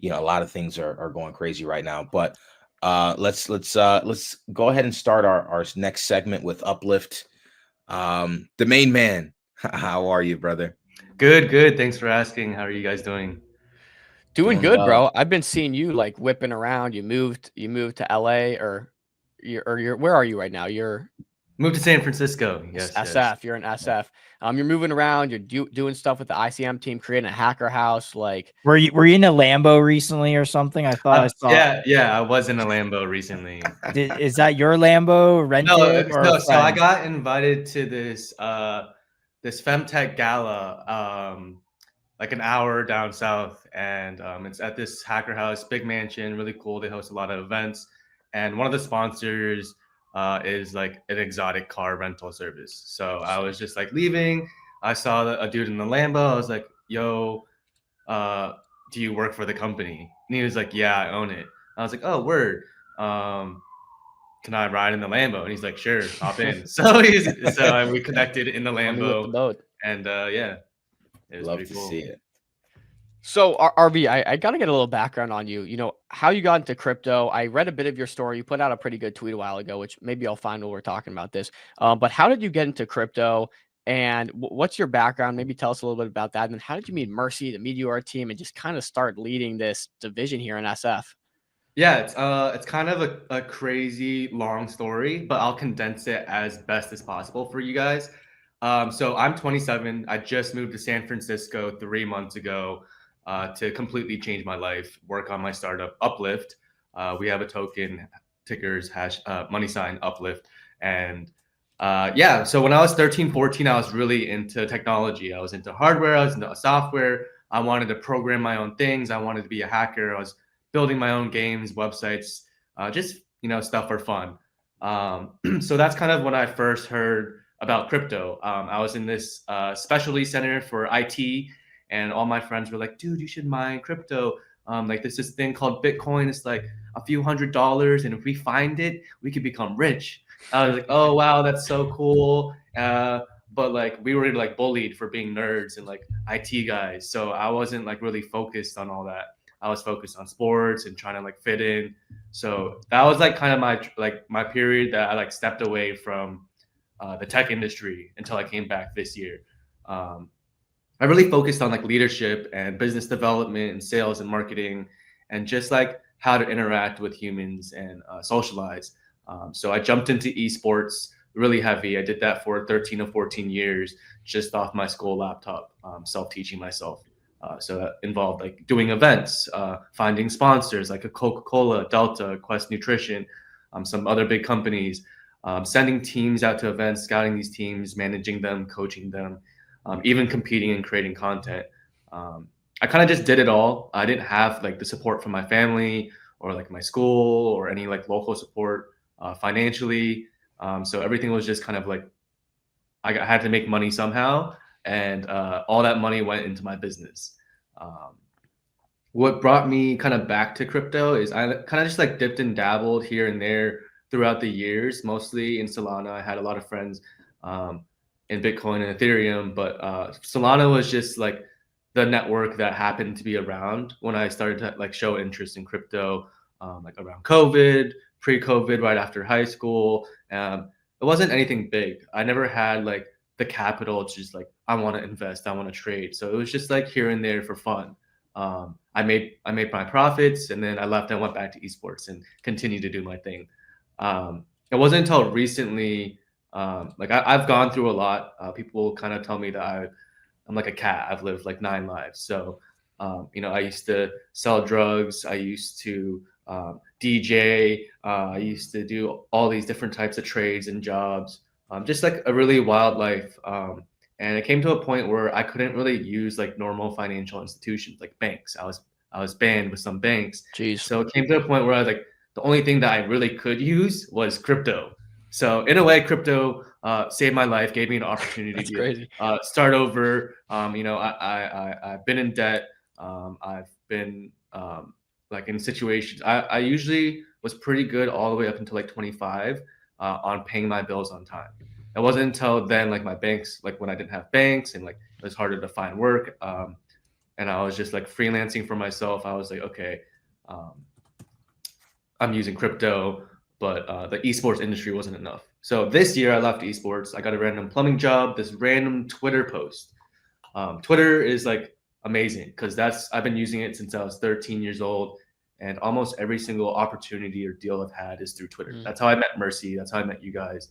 a lot of things are going crazy right now. But let's go ahead and start our next segment with Uplift. The main man. How are you, brother? Good, good. Thanks for asking. How are you guys doing? Doing Doing good, well. bro. I've been seeing you like whipping around. You moved to LA or you're where are you right now? You're Moved to San Francisco. Yes, yes. SF. You're in SF. You're moving around. You're doing stuff with the ICM team, creating a hacker house. Like, Were you in a Lambo recently or something? I thought I saw. Yeah. I was in a Lambo recently. Is that your Lambo rented or a No. So I friend? got invited to this femtech gala, like an hour down south, and it's at this hacker house, big mansion, really cool. They host a lot of events, and one of the sponsors is like an exotic car rental service. So I was just like leaving. I saw a dude in the Lambo. I was like, "Yo, uh, do you work for the company?" And he was like, "Yeah, I own it." I was like, "Oh, word. Um, can I ride in the Lambo?" And he's like, "Sure, hop in." So we connected in the let me whip the Lambo, boat. and yeah, it was Love pretty to cool. see it. So, RV, I got to get a little background on you. You know, how you got into crypto. I read a bit of your story. You put out a pretty good tweet a while ago, which maybe I'll find while we're talking about this. But how did you get into crypto? And what's your background? Maybe tell us a little bit about that. And then how did you meet Mercy, the Meteor team, and just kind of start leading this division here in SF? Yeah, it's kind of a crazy long story, but I'll condense it as best as possible for you guys. So I'm 27. I just moved to San Francisco 3 months ago to completely change my life, work on my startup Uplift. We have a token, tickers hash money sign Uplift, and yeah. So when I was 13, 14, I was really into technology. I was into hardware. I was into software. I wanted to program my own things. I wanted to be a hacker. I was building my own games, websites, just stuff for fun. So that's kind of when I first heard about crypto. I was in this specialty center for IT, and all my friends were like, "Dude, you should mine crypto. Like there's this thing called Bitcoin. It's like a few $100s, and if we find it, we could become rich." I was like, "Oh wow, that's so cool." But like we were like bullied for being nerds and like IT guys, so I wasn't like really focused on all that. I was focused on sports and trying to like fit in. So that was like kind of my period that I like stepped away from the tech industry until I came back this year. Um, I really focused on like leadership and business development and sales and marketing and just like how to interact with humans and socialize. So I jumped into esports really heavy. I did that for 13 or 14 years just off my school laptop, self-teaching myself. So that involved like doing events, finding sponsors like a Coca-Cola, Delta, Quest Nutrition, some other big companies, sending teams out to events, scouting these teams, managing them, coaching them, even competing and creating content. I kind of just did it all. I didn't have like the support from my family or like my school or any like local support financially. So everything was just kind of like I had to make money somehow, and all that money went into my business. Um, what brought me kind of back to crypto is I kind of just like dipped and dabbled here and there throughout the years, mostly in Solana. I had a lot of friends um, in Bitcoin and Ethereum, but Solana was just like the network that happened to be around when I started to like show interest in crypto, like around COVID, pre-COVID, right after high school. It wasn't anything big. I never had like the capital to just like I want to invest, I want to trade. So it was just like here and there for fun. I made my profits, and then I left and went back to esports and continued to do my thing. It wasn't until recently, like I've gone through a lot. People kind of tell me that I'm like a cat. I've lived like 9 lives. So, I used to sell drugs. I used to DJ. I used to do all these different types of trades and jobs. Just like a really wild life. And it came to a point where I couldn't really use like normal financial institutions like banks. I was banned with some banks. Jeez. So it came to a point where I was like, the only thing that I really could use was crypto. So in a way, crypto saved my life, gave me an opportunity That's to crazy. start over. I've been in debt. I've been like in situations. I usually was pretty good all the way up until like 25 on paying my bills on time. It wasn't until then, like my banks, like when I didn't have banks and like it was harder to find work. and I was just like freelancing for myself. I was like, okay, I'm using crypto, but the esports industry wasn't enough. So this year I left esports. I got a random plumbing job, this random Twitter post. Twitter is like amazing because I've been using it since I was 13 years old, and almost every single opportunity or deal I've had is through Twitter. That's how I met Mercy. That's how I met you guys,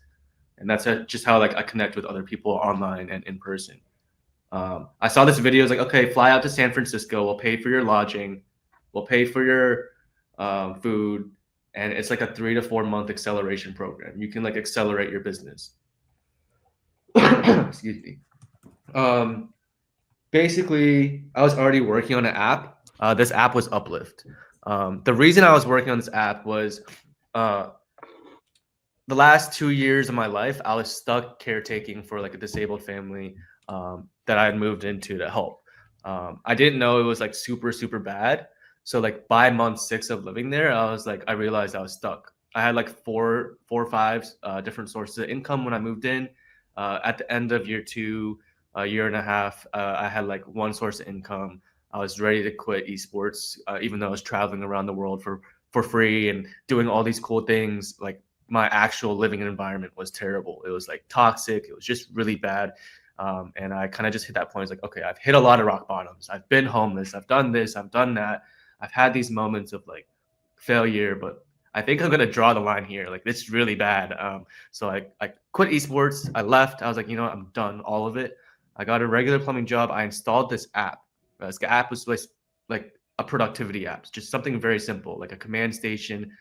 and that's just how like I connect with other people online and in person. I saw this video. It's like, okay, fly out to San Francisco. We'll pay for your lodging. We'll pay for your food. And it's like a 3 to 4 month acceleration program. You can like accelerate your business. Excuse me. Basically, I was already working on an app. This app was Uplift. The reason I was working on this app was the last 2 years of my life, I was stuck caretaking for like a disabled family that I had moved into to help. I didn't know it was like super, super bad. So like by month 6 of living there, I realized I was stuck. I had like four or five different sources of income when I moved in. At the end of year 2, a year and a half, I had like one source of income. I was ready to quit esports, even though I was traveling around the world for free and doing all these cool things. Like my actual living environment was terrible. It was like toxic. It was just really bad. And I kind of just hit that point. It's like, okay, I've hit a lot of rock bottoms. I've been homeless. I've done this. I've done that. I've had these moments of like failure, but I think I'm gonna draw the line here. Like it's really bad. So I quit esports. I left. I was like, you know what? I'm done. All of it. I got a regular plumbing job. I installed this app. This app was like a productivity app. It's just something very simple, like a command station.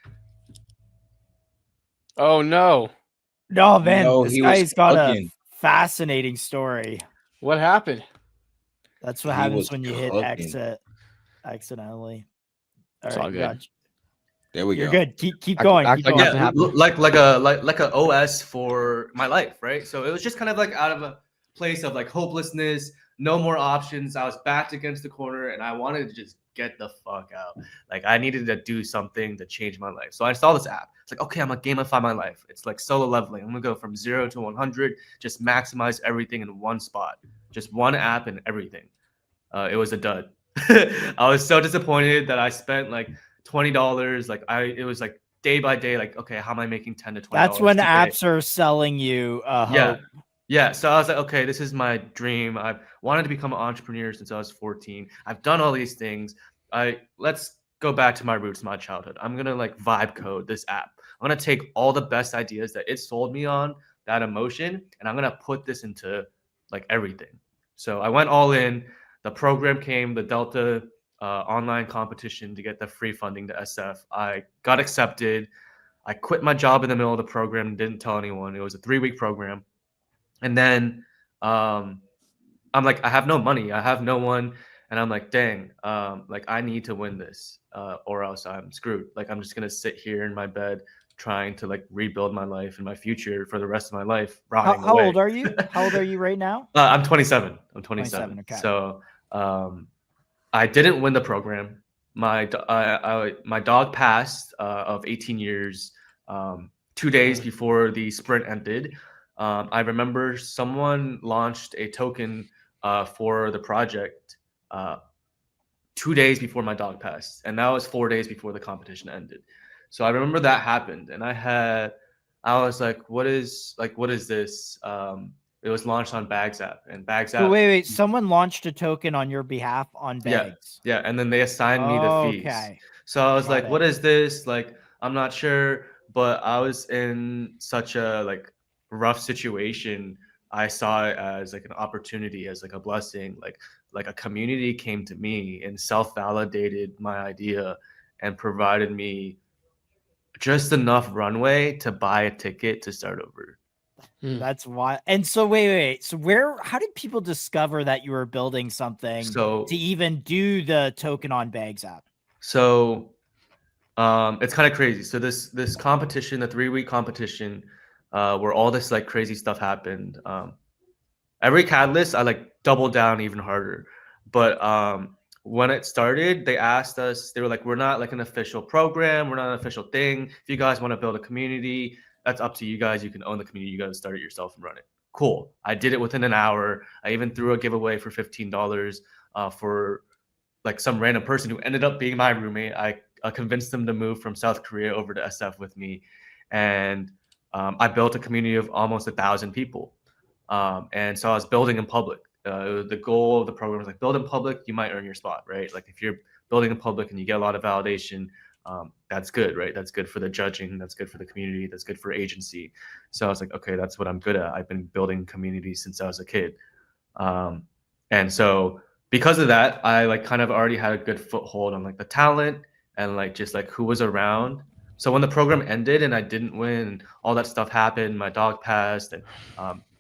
Oh no! No, man, No, this he was guy's got a cooking. fascinating story. What happened? That's what He happens was when you hit cooking. exit accidentally. All It's right, all good. gotcha. There we You're go. good. Keep going. act Keep like going. nothing Yeah, happened. like a OS for my life, right? So it was just kind of like out of a place of like hopelessness, no more options. I was backed against the corner, and I wanted to just get the fuck out. Like I needed to do something to change my life. So I installed this app. It's like, okay, I'm gonna gamify my life. It's like solo leveling. I'm gonna go from 0 to 100, just maximize everything in one spot, just one app and everything. It was a dud. I was so disappointed that I spent like $20. Like it was like day by day. Like, okay, how am I making $10 to $20? That's when today? apps are selling you Yeah, hope. yeah. So I was like, okay, this is my dream. I've wanted to become an entrepreneur since I was 14. I've done all these things. Let's go back to my roots, my childhood. I'm gonna like vibe code this app. I'm gonna take all the best ideas that it sold me on, that emotion, and I'm gonna put this into like everything. So I went all in. The program came, the Delta online competition to get the free funding to SF. I got accepted. I quit my job in the middle of the program, didn't tell anyone. It was a 3-week program. And then I'm like, I have no money. I have no one. And I'm like, dang, like I need to win this or else I'm screwed. Like I'm just going to sit here in my bed trying to like rebuild my life and my future for the rest of my life. How old are you? How old are you right now? I'm 27. I'm 27, 27. okay. So I didn't win the program. My dog passed of 18 years 2 days before the sprint ended. I remember someone launched a token for the project 2 days before my dog passed, and that was 4 days before the competition ended. So I remember that happened, and I was like, "What is this?" It was launched on Bags app, and Bags app. So wait. Someone launched a token on your behalf on Bags. Yeah, and then they assigned me the fees. Okay. So I was Got like, it. "What is this?" Like, I'm not sure, but I was in such a like rough situation. I saw it as like an opportunity, as like a blessing. Like a community came to me and self-validated my idea and provided me just enough runway to buy a ticket to start over. That's why. And so wait. So how did people discover that you were building something So to even do the token on Bags app? So it's kind of crazy. So this competition, the 3-week competition, where all this like crazy stuff happened. Every catalyst, I like doubled down even harder. But when it started, they asked us. They were like, "We're not like an official program. We're not an official thing. If you guys want to build a community, that's up to you guys. You can own the community. You got to start it yourself and run it." Cool. I did it within an hour. I even threw a giveaway for $15 for like some random person who ended up being my roommate. I convinced them to move from South Korea over to SF with me, and I built a community of almost 1,000 people. And so I was building in public. The goal of the program was like, build in public, you might earn your spot, right? Like if you're building in public and you get a lot of validation, that's good, right? That's good for the judging, that's good for the community, that's good for agency. So I was like, okay, that's what I'm good at. I've been building communities since I was a kid. And so because of that, I like kind of already had a good foothold on like the talent and like just like who was around. So when the program ended and I didn't win, all that stuff happened, my dog passed, and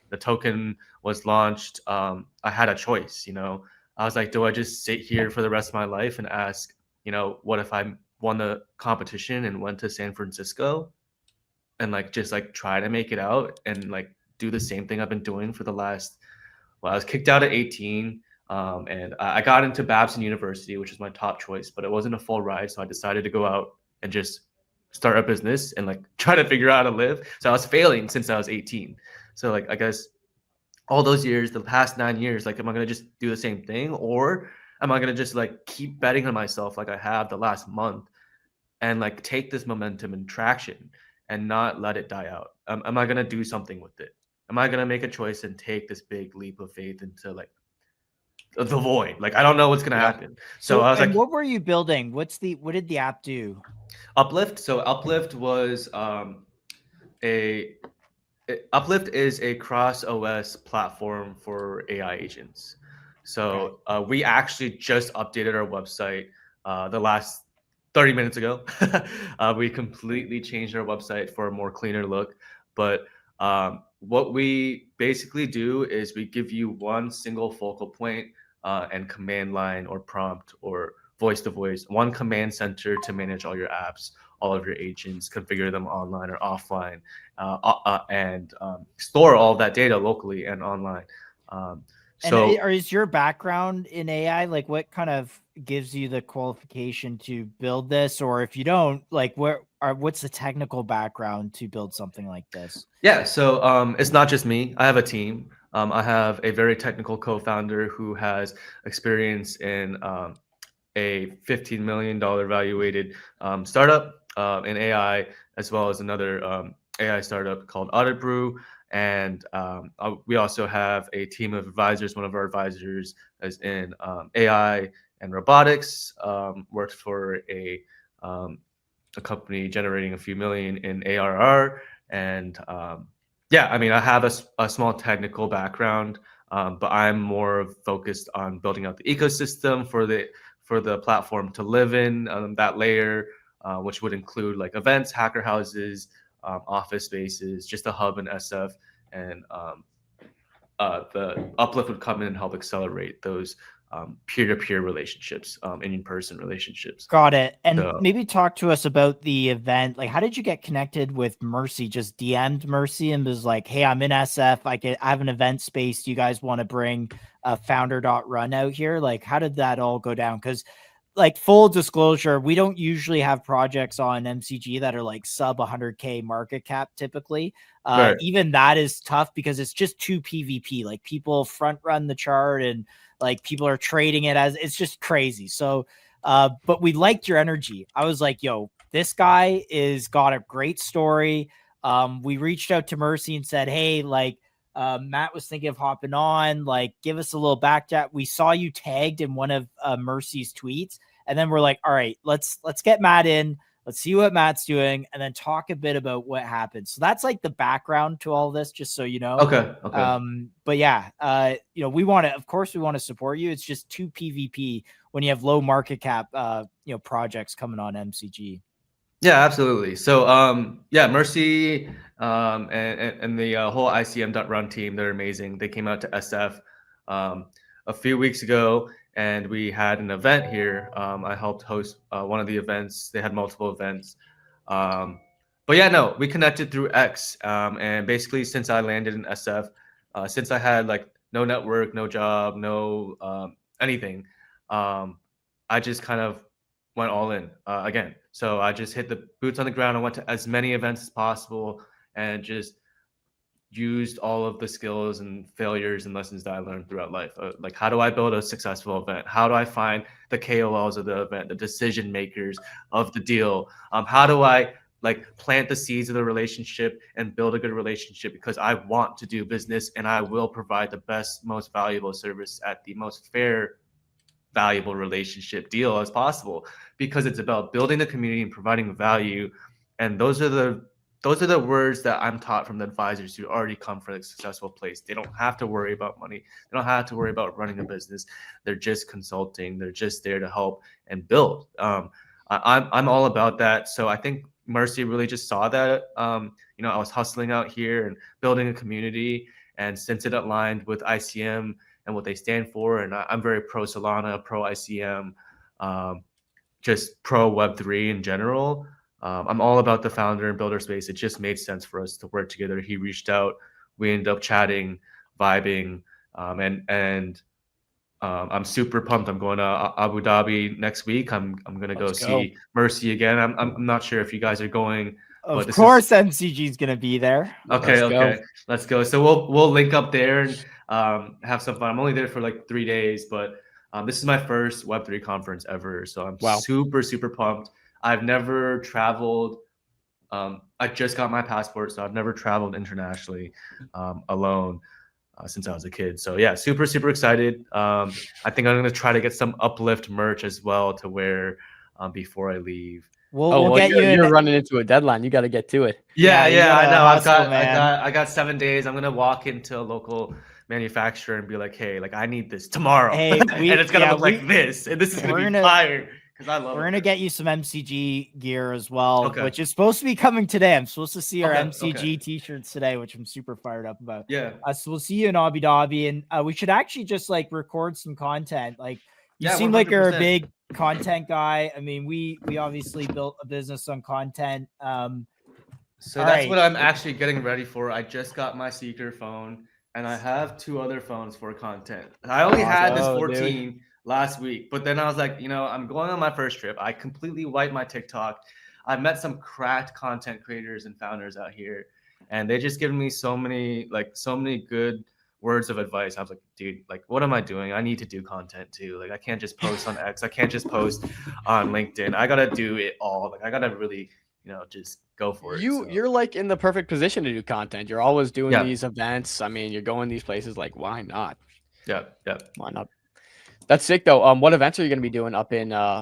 the token was launched, I had a choice, you know. I was like, do I just sit here for the rest of my life and ask, you know, what if I won the competition and went to San Francisco and like just like try to make it out and like do the same thing I've been doing for the last, well, I was kicked out at 18, and I got into Babson University, which is my top choice, but it wasn't a full ride, so I decided to go out and just start a business and like try to figure out how to live. So I was failing since I was 18. So like I guess all those years, the past 9 years, like am I gonna just do the same thing, or am I gonna just like keep betting on myself like I have the last month and like take this momentum and traction and not let it die out? Am I gonna do something with it? Am I gonna make a choice and take this big leap of faith into like the void? Like I don't know what's gonna happen. So I was and like, what were you building? What did the app do? Uplift. So Uplift was Uplift is a cross OS platform for AI agents. So we actually just updated our website the last 30 minutes ago. We completely changed our website for a more cleaner look. But what we basically do is we give you one single focal point and command line or prompt or voice to voice, one command center to manage all your apps, all of your agents, configure them online or offline, and store all of that data locally and online. So or is your background in AI, like what kind of gives you the qualification to build this? Or if you don't, like what's the technical background to build something like this? yeah, so it's not just me. I have a team. I have a very technical co-founder who has experience in a $15 million valuated startup in AI, as well as another AI startup called Audit Brew. And we also have a team of advisors. One of our advisors is in AI and robotics, works for a company generating a few million in ARR. And yeah, I mean, I have a small technical background, but I'm more focused on building out the ecosystem for the platform to live in, that layer, which would include like events, hacker houses, office spaces, just a hub in SF, and the Uplift would come in and help accelerate those peer-to-peer relationships, in-person relationships. Got it. And So, maybe talk to us about the event. Like, how did you get connected with Mercy? Just DM'd Mercy and was like, hey, I'm in SF. I have an event space. Do you guys want to bring founder.run out here? Like, how did that all go down? Because like full disclosure, we don't usually have projects on MCG that are like sub 100K market cap typically. right. Even that is tough because it's just too PvP. Like people front run the chart and like people are trading it as it's just crazy. So, but we liked your energy. I was like, yo, this guy is got a great story. We reached out to Mercy and said, hey, like, Matt was thinking of hopping on, like give us a little back chat. We saw you tagged in one of Mercy's tweets, and then we're like, all right, let's get Matt in, let's see what Matt's doing, and then talk a bit about what happened. So that's like the background to all this, just so you know. Okay. But yeah, you know, of course we want to support you. It's just too PvP when you have low market cap you know, projects coming on MCG. Yeah, absolutely. So, yeah, Mercy and the whole ICM.run team, they're amazing. They came out to SF a few weeks ago, and we had an event here. I helped host one of the events. They had multiple events. But yeah, no, we connected through X. And basically, since I landed in SF, since I had like no network, no job, no anything, I just kind of went all in again. So I just hit the boots on the ground. I went to as many events as possible and just used all of the skills and failures and lessons that I learned throughout life. Like, how do I build a successful event? How do I find the KOLs of the event, the decision makers of the deal? How do I like plant the seeds of the relationship and build a good relationship, because I want to do business and I will provide the best, most valuable service at the most fair, valuable relationship deal as possible, because it's about building the community and providing value. And those are the words that I'm taught from the advisors who already come from a successful place. They don't have to worry about money. They don't have to worry about running a business. They're just consulting. They're just there to help and build. I'm all about that. So I think Mercy really just saw that. I was hustling out here and building a community, and since it aligned with ICM and what they stand for, and I'm very pro Solana, pro ICM, just pro Web3 in general. I'm all about the founder and builder space. It just made sense for us to work together. He reached out, we ended up chatting, vibing, and I'm super pumped. I'm going to Abu Dhabi next week. I'm gonna go see Mercy again. I'm not sure if you guys are going. Of course, MCG is gonna be there. Okay, let's go. So we'll link up there and have some fun. I'm only there for like 3 days, but this is my first Web3 conference ever, so I'm super pumped. I've never traveled. I just got my passport, so I've never traveled internationally alone since I was a kid. So yeah, super excited. I think I'm gonna try to get some Uplift merch as well to wear before I leave. We'll get you're running into a deadline. You got to get to it. Yeah, I know. I got 7 days. I'm gonna walk into a local manufacturer and be like, hey, like I need this tomorrow, and it's gonna look like this, and this is gonna be fire. We're gonna get you some MCG gear as well, which is supposed to be coming today. I'm supposed to see our MCG t-shirts today, which I'm super fired up about. Yeah. So we'll see you in Abu Dhabi, and we should actually just like record some content. Like you seem 100%. Like you're a big content guy. I mean, we obviously built a business on content. So that's what I'm actually getting ready for. I just got my Seeker phone, and I have 2 other phones for content. I only had this 14. Last week, but then I was like, I'm going on my first trip. I completely wiped my TikTok. I met some cracked content creators and founders out here, and they just given me so many good words of advice. I was like, dude, like, what am I doing? I need to do content too. Like, I can't just post on X. I can't just post on LinkedIn. I gotta do it all. Like, I gotta really, just go for it. You're like in the perfect position to do content. You're always doing these events. I mean, you're going these places. Like, why not? Yeah. Why not? That's sick though. What events are you going to be doing up in Abu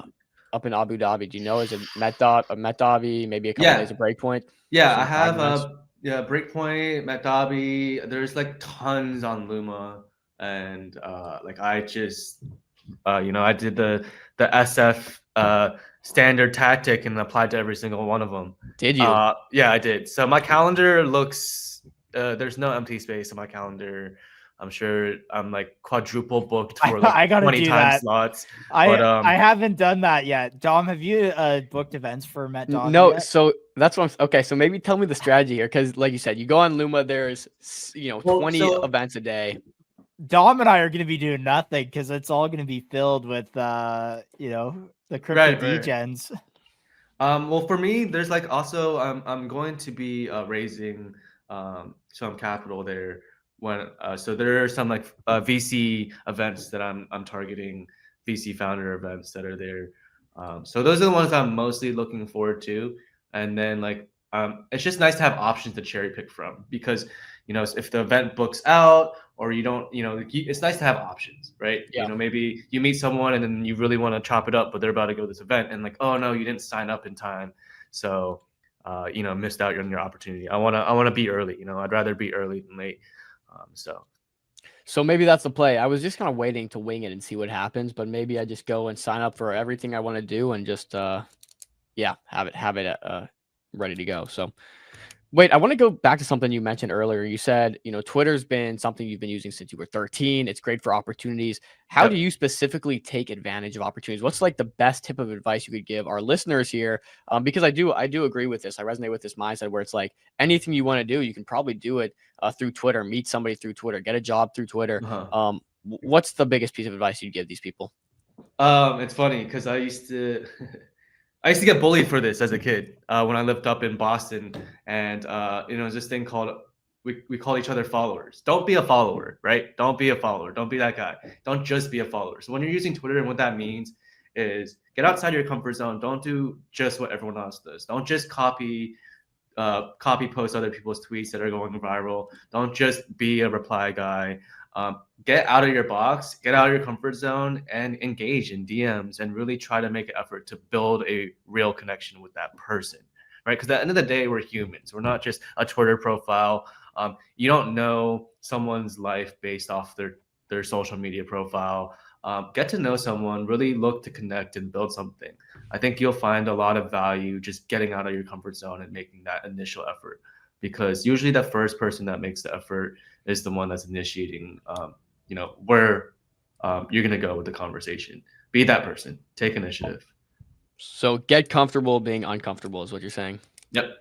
Dhabi? Do you know? Is it Met Dhabi? Maybe a couple days of Breakpoint? Yeah, I have Breakpoint, Met Dhabi. There's like tons on Luma, and like I just I did the SF standard tactic and applied to every single one of them. Did you? Yeah, I did. So my calendar looks there's no empty space in my calendar. I'm sure I'm like quadruple booked for like 20 time slots. I haven't done that yet. Dom, have you booked events for Met Dhabi? No, yet? So that's what okay. So maybe tell me the strategy here, because like you said, you go on Luma. There's 20 events a day. Dom and I are going to be doing nothing because it's all going to be filled with the crypto degens. Well, for me, there's like also I'm going to be raising some capital there. So there are some like VC events that I'm targeting, VC founder events that are there. So those are the ones I'm mostly looking forward to. And then like it's just nice to have options to cherry pick from, because if the event books out or you don't, it's nice to have options, right? Yeah. Maybe you meet someone and then you really want to chop it up, but they're about to go to this event and like, oh no, you didn't sign up in time, so missed out on your opportunity. I want to be early. I'd rather be early than late. So maybe that's the play. I was just kind of waiting to wing it and see what happens, but maybe I just go and sign up for everything I want to do and just have it ready to go. So wait, I want to go back to something you mentioned earlier. You said, Twitter's been something you've been using since you were 13. It's great for opportunities. How do you specifically take advantage of opportunities? What's like the best tip of advice you could give our listeners here? Because I do agree with this. I resonate with this mindset where it's like anything you want to do, you can probably do it through Twitter, meet somebody through Twitter, get a job through Twitter. What's the biggest piece of advice you'd give these people? It's funny because I used to get bullied for this as a kid when I lived up in Boston, and there's this thing called we call each other followers. Don't be a follower, right? Don't be a follower. Don't be that guy. Don't just be a follower. So when you're using Twitter, and what that means is get outside your comfort zone. Don't do just what everyone else does. Don't just copy post other people's tweets that are going viral. Don't just be a reply guy. Get out of your box, get out of your comfort zone, and engage in DMs and really try to make an effort to build a real connection with that person, right? Because at the end of the day, we're humans. We're not just a Twitter profile. You don't know someone's life based off their social media profile. Get to know someone, really look to connect and build something. I think you'll find a lot of value just getting out of your comfort zone and making that initial effort, because usually the first person that makes the effort is the one that's initiating, where you're going to go with the conversation. Be that person, take initiative. So get comfortable being uncomfortable is what you're saying. Yep.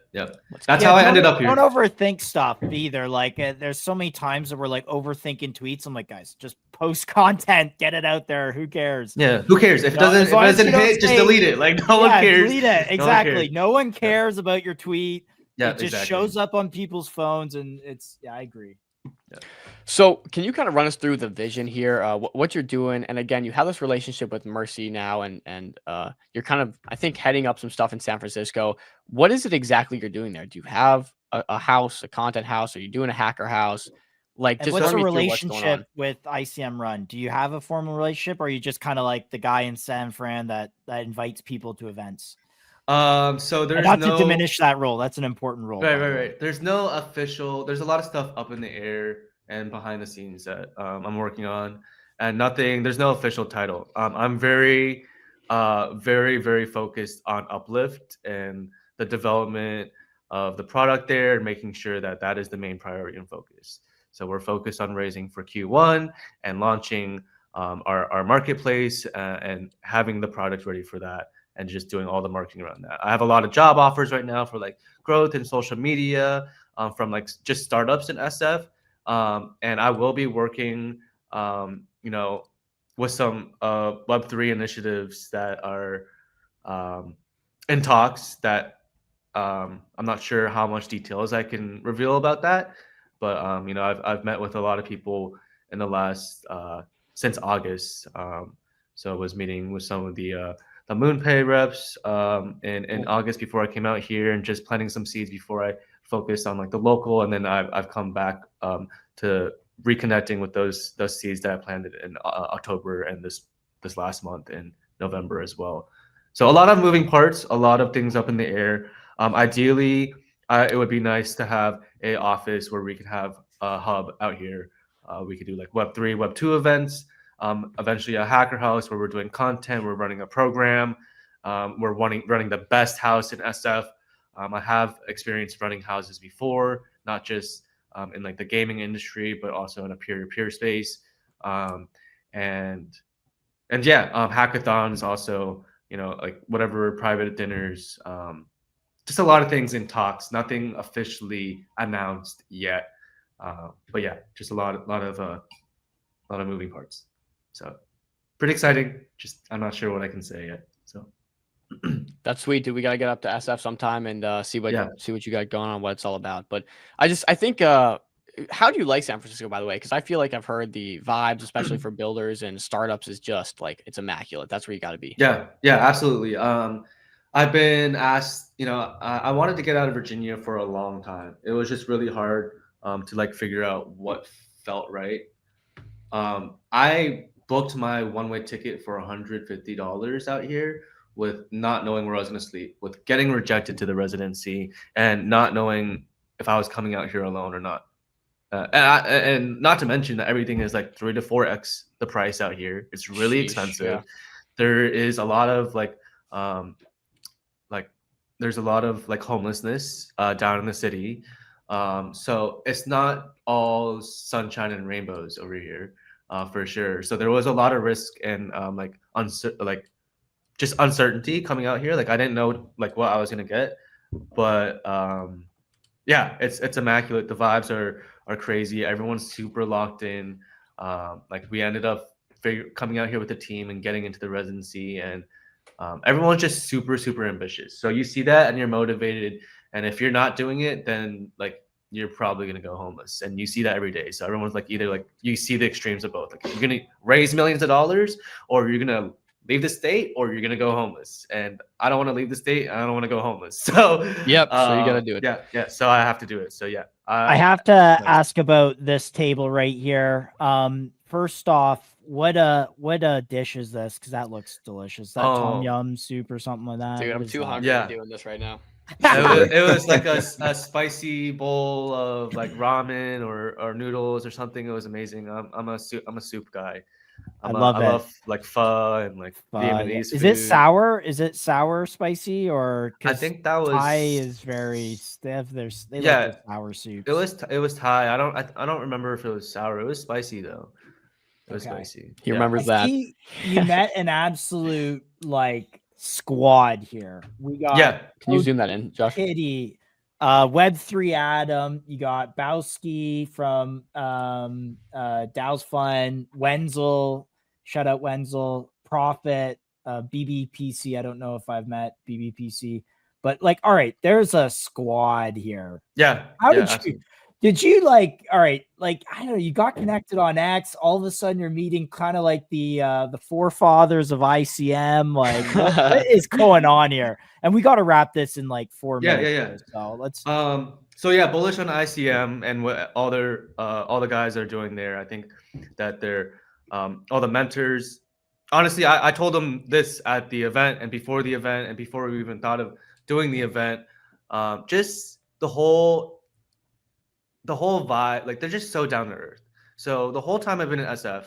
That's how I ended up here. Don't overthink stuff either. Like there's so many times that we're like overthinking tweets. I'm like, guys, just post content, get it out there. Who cares? Yeah, who cares? If it doesn't hit, just delete it. Like no one cares. Delete it. Exactly. No one cares about your tweet. Yeah, it just shows up on people's phones, and I agree. Yeah. So can you kind of run us through the vision here, what you're doing? And again, you have this relationship with Mercy now, and you're kind of, I think, heading up some stuff in San Francisco. What is it exactly you're doing there? Do you have a house, a content house? Are you doing a hacker house? Like, and just what's run the me through relationship with ICM Run? Do you have a formal relationship, or are you just kind of like the guy in San Fran that invites people to events? So there's not to diminish that role. That's an important role. Right. There's no official. There's a lot of stuff up in the air and behind the scenes that I'm working on, and nothing. There's no official title. I'm very, very focused on Uplift and the development of the product there, and making sure that that is the main priority and focus. So we're focused on raising for Q1 and launching our marketplace and having the product ready for that, and just doing all the marketing around that. I have a lot of job offers right now for like growth in social media from like just startups in SF. And I will be working, with some Web3 initiatives that are in talks that I'm not sure how much details I can reveal about that. But, I've met with a lot of people in the last, since August. So I was meeting with some of the MoonPay reps in August before I came out here, and just planting some seeds before I focused on like the local. And then I've come back to reconnecting with those seeds that I planted in October and this last month in November as well. So a lot of moving parts, a lot of things up in the air. Ideally, it would be nice to have a office where we could have a hub out here. We could do like Web3, Web2 events. Eventually a hacker house where we're doing content, we're running a program, we're running the best house in SF. I have experience running houses before, not just in like the gaming industry, but also in a peer-to-peer space. Hackathons also, like whatever private dinners, just a lot of things in talks, nothing officially announced yet. But yeah, just a lot of moving parts. So pretty exciting. Just I'm not sure what I can say yet. So that's sweet, dude. We gotta get up to SF sometime and see what you got going on, what it's all about. But I think how do you like San Francisco, by the way? Because I feel like I've heard the vibes, especially for builders and startups, is just like it's immaculate. That's where you got to be. Yeah, absolutely. I've been asked, I wanted to get out of Virginia for a long time. It was just really hard to like figure out what felt right. I booked my one-way ticket for $150 out here with not knowing where I was going to sleep, with getting rejected to the residency, and not knowing if I was coming out here alone or not. And not to mention that everything is like 3 to 4x the price out here. It's really expensive. Yeah. There is a lot of there's a lot of like homelessness down in the city. So it's not all sunshine and rainbows over here. For sure. So there was a lot of risk and just uncertainty coming out here. Like I didn't know like what I was gonna get, but it's immaculate. The vibes are crazy. Everyone's super locked in. Like we ended up coming out here with the team and getting into the residency, and everyone's just super ambitious. So you see that and you're motivated. And if you're not doing it, then like you're probably going to go homeless. And you see that every day. So everyone's like, either like you see the extremes of both. Like you're going to raise millions of dollars, or you're going to leave the state, or you're going to go homeless. And I don't want to leave the state. I don't want to go homeless. So Yep. So you got to do it. Yeah. So I have to do it. So yeah. I have to ask about this table right here. First off, what a dish is this? Because that looks delicious. Is that tom yum soup or something like that? Dude, I'm too hungry doing this right now. It was like a spicy bowl of like ramen or noodles or something. It was amazing. I'm a soup guy. I love like pho and like Vietnamese is food. it sour? Is it sour spicy or? I think that was Thai is very stiff. They like the sour soups. It was Thai. I don't remember if it was sour. It was spicy though. It was spicy. He remembers that. You met an absolute like squad here. We got Can you zoom that in, Josh? Kitty, Web3 Adam. You got Bowski from Dow's Fun, Wenzel. Shout out Wenzel, Profit, BBPC. I don't know if I've met BBPC, but like, all right, there's a squad here. Yeah. How did you like, all right, like, I don't know, you got connected on X, all of a sudden you're meeting kind of like the forefathers of ICM. Like, what is going on here? And we got to wrap this in like 4 minutes. Yeah. So let's. So yeah, bullish on ICM and what all the guys are doing there. I think that they're all the mentors. Honestly, I told them this at the event and before the event and before we even thought of doing the event. Just the whole vibe, like they're just so down to earth. So the whole time I've been in SF,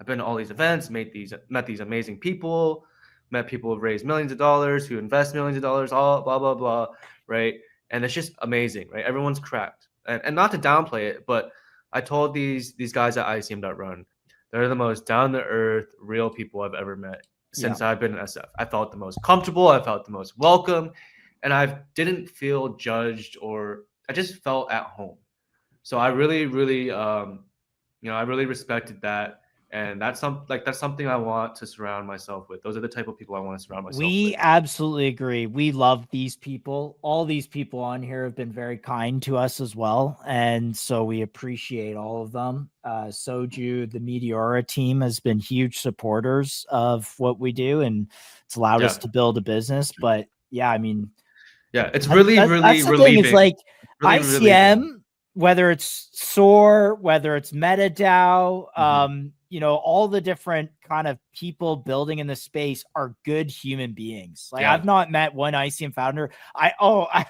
I've been to all these events, met these amazing people, met people who've raised millions of dollars, who invest millions of dollars, all blah blah blah, right? And it's just amazing, right? Everyone's cracked, and not to downplay it, but I told these guys at ICM.run, they're the most down to earth, real people I've ever met since I've been in SF. I felt the most comfortable, I felt the most welcome, and I didn't feel judged, or I just felt at home. So I really, really, I really respected that, and that's something I want to surround myself with. Those are the type of people I want to surround myself with. We absolutely agree. We love these people. All these people on here have been very kind to us as well, and so we appreciate all of them. Soju, the Meteora team, has been huge supporters of what we do, and it's allowed us to build a business. But yeah, I mean, it's really relieving. It's like really ICM. Relieving. Whether it's SOAR, whether it's MetaDAO, all the different kind of people building in the space are good human beings. Like I've not met one ICM founder.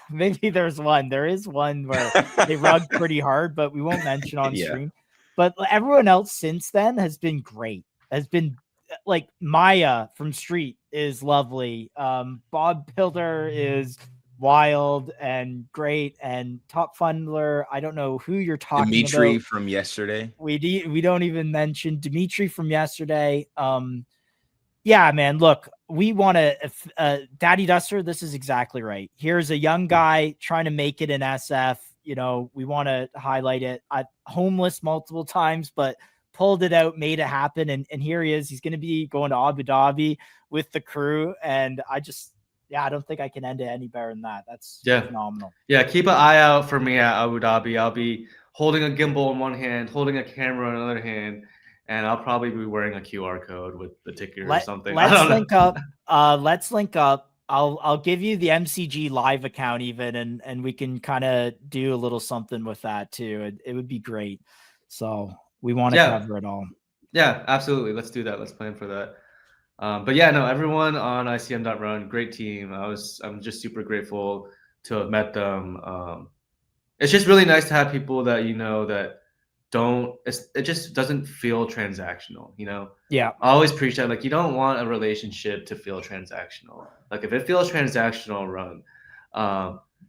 Maybe there's one. There is one where they rugged pretty hard, but we won't mention on stream. But everyone else since then has been great. Has been like Maya from Street is lovely. Bob Builder is wild and great, and Top Fundler, I don't know who you're talking Dimitri about. From yesterday. We don't even mention Dimitri from yesterday. Yeah, man, look, we want to Daddy Duster, this is exactly right. Here's a young guy trying to make it in SF. We want to highlight it. Homeless multiple times, but pulled it out, made it happen, and here he is. He's going to be going to Abu Dhabi with the crew, and I don't think I can end it any better than that. That's phenomenal. Yeah, keep an eye out for me at Abu Dhabi. I'll be holding a gimbal in one hand, holding a camera in another hand, and I'll probably be wearing a QR code with the ticket or something. Let's link up. Let's link up. I'll give you the MCG live account even, and we can kind of do a little something with that too. It would be great. So we want to cover it all. Yeah, absolutely. Let's do that. Let's plan for that. But yeah, no, everyone on ICM.run, great team. I'm just super grateful to have met them. It's just really nice to have people that that it just doesn't feel transactional, Yeah. I always preach that, like, you don't want a relationship to feel transactional. Like, if it feels transactional, run.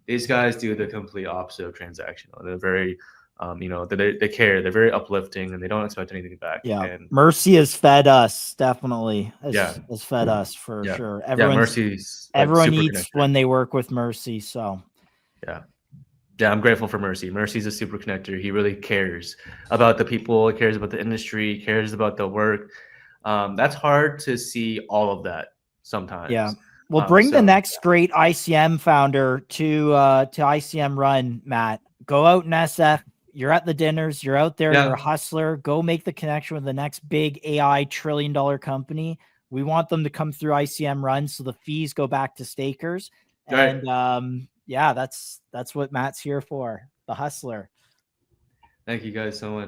These guys do the complete opposite of transactional. They're very they care. They're very uplifting, and they don't expect anything back. Yeah, and Mercy has fed us, definitely. Has fed us for sure. Mercy's everyone eats when they work with Mercy. So yeah, I'm grateful for Mercy. Mercy's a super connector. He really cares about the people. He cares about the industry. He cares about the work. That's hard to see all of that sometimes. Yeah. Well, bring the next great ICM founder to ICM Run, Matt. go out in SF. You're at the dinners. You're out there. Yeah. You're a hustler. Go make the connection with the next big AI $1 trillion company. We want them to come through ICM runs, so the fees go back to stakers. Right. And yeah, that's what Matt's here for. The hustler. Thank you guys so much.